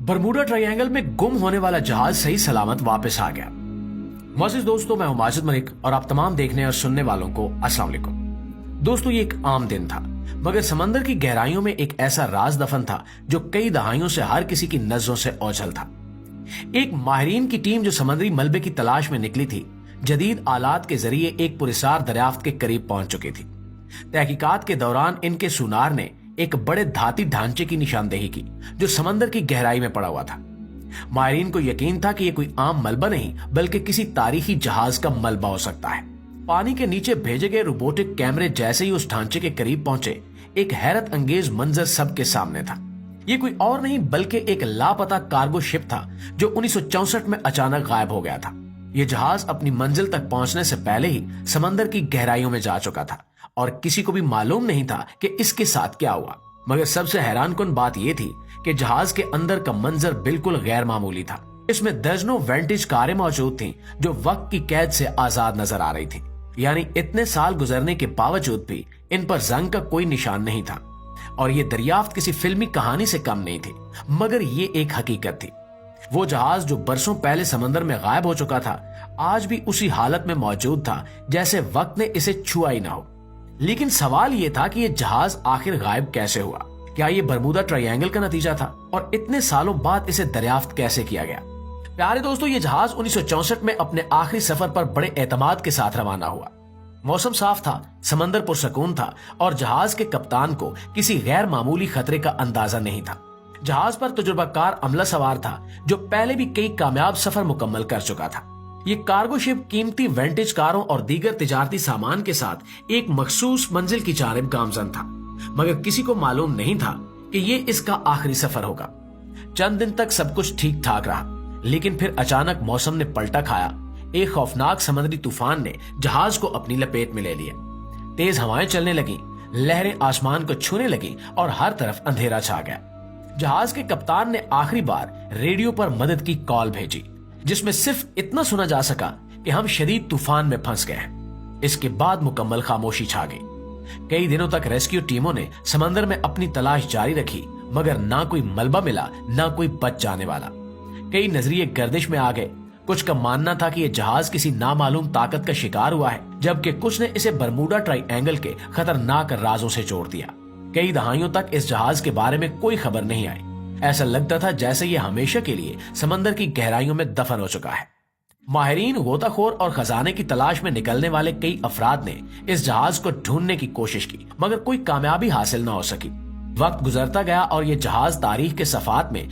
Bermuda triangle में गुम होने वाला जहाज सही सलामत वापस आ गया। मोअज़्ज़िज़ दोस्तों, मैं हूं माजिद मलिक और आप तमाम देखने और सुनने वालों को अस्सलाम वालेकुम। दोस्तों, ये एक आम दिन था, मगर समंदर की गहराइयों में एक ऐसा राज दफन था जो कई दहाइयों से हर किसी की नजरों से ओझल था। एक माहिरीन की टीम जो समुद्री मलबे की तलाश में निकली थी, जदीद आलात के जरिए एक पुरस्कार दरियाफ्त के करीब पहुंच चुकी थी। तहकीकात के दौरान इनके सुनार ने एक बड़े धाती ढांचे की निशानदेही की जो समंदर की गहराई में पड़ा हुआ था। माहिरीन को यकीन था कि यह कोई आम मलबा नहीं बल्कि किसी तारीखी जहाज का मलबा हो सकता है। पानी के नीचे भेजे गए रोबोटिक कैमरे जैसे ही उस ढांचे के करीब पहुंचे, एक हैरत अंगेज मंजर सबके सामने था। ये कोई और नहीं बल्कि एक लापता कार्गो शिप था जो 1964 में अचानक गायब हो गया था। ये जहाज अपनी मंजिल तक पहुंचने से पहले ही समंदर की गहराइयों में जा चुका था और किसी को भी मालूम नहीं था कि इसके साथ क्या हुआ। मगर सबसे हैरानकुन बात यह थी कि जहाज के अंदर का मंजर बिल्कुल गैर मामूली था। इसमें दर्जनों वेंटेज कारें मौजूद थीं जो वक्त की कैद से आजाद नजर आ रही थी। यानी इतने साल गुजरने के बावजूद भी इन पर जंग का कोई निशान नहीं था। और ये दरियाफ्त किसी फिल्मी कहानी से कम नहीं थी, मगर ये एक हकीकत थी। वो जहाज जो बरसों पहले समंदर में गायब हो चुका था, आज भी उसी हालत में मौजूद था जैसे वक्त ने इसे छुआ ही ना हो। लेकिन सवाल ये था कि ये जहाज आखिर गायब कैसे हुआ? क्या ये बरमूडा ट्रायंगल का नतीजा था? और इतने सालों बाद इसे दरियाफ्त कैसे किया गया? प्यारे दोस्तों, ये जहाज 1964 में अपने आखिरी सफर पर बड़े एतमाद के साथ रवाना हुआ। मौसम साफ था, समंदर पुरसकून था और जहाज के कप्तान को किसी गैर मामूली खतरे का अंदाजा नहीं था। जहाज पर तजुर्बाकार अमला सवार था जो पहले भी कई कामयाब सफर मुकम्मल कर चुका था। ये कार्गो शिप कीमती वेंटेज कारों और दीगर तिजारती सामान के साथ एक मखसूस मंजिल की जानिब गामजन था, मगर किसी को मालूम नहीं था कि ये इसका आखिरी सफर होगा। चंद दिन तक सब कुछ ठीक ठाक रहा, लेकिन फिर अचानक मौसम ने पलटा खाया। एक खौफनाक समुद्री तूफान ने जहाज को अपनी लपेट में ले लिया। तेज हवाएं चलने लगी, लहरें आसमान को छूने लगी और हर तरफ अंधेरा छा गया। जहाज के कप्तान ने आखिरी बार रेडियो पर मदद की कॉल भेजी, जिसमें सिर्फ इतना सुना जा सका कि हम शदीद तूफान में फंस गए हैं। इसके बाद मुकम्मल खामोशी छा गई। कई दिनों तक रेस्क्यू टीमों ने समंदर में अपनी तलाश जारी रखी, मगर ना कोई मलबा मिला, ना कोई बच जाने वाला। कई नजरिए गर्दिश में आ गए। कुछ का मानना था कि यह जहाज किसी नामालूम ताकत का शिकार हुआ है, जबकि कुछ ने इसे बरमूडा ट्रायंगल के खतरनाक राजों से जोड़ दिया। कई दहाइयों तक इस जहाज के बारे में कोई खबर नहीं आई। ऐसा लगता था जैसे ये हमेशा के लिए समंदर की गहराइयों में दफन हो चुका है। माहिरीन, गोताखोर और खजाने की तलाश में निकलने वाले कई अफराद ने इस जहाज को ढूंढने की कोशिश की, मगर कोई कामयाबी हासिल न हो सकी। वक्त गुजरता गया और ये जहाज तारीख के सफात में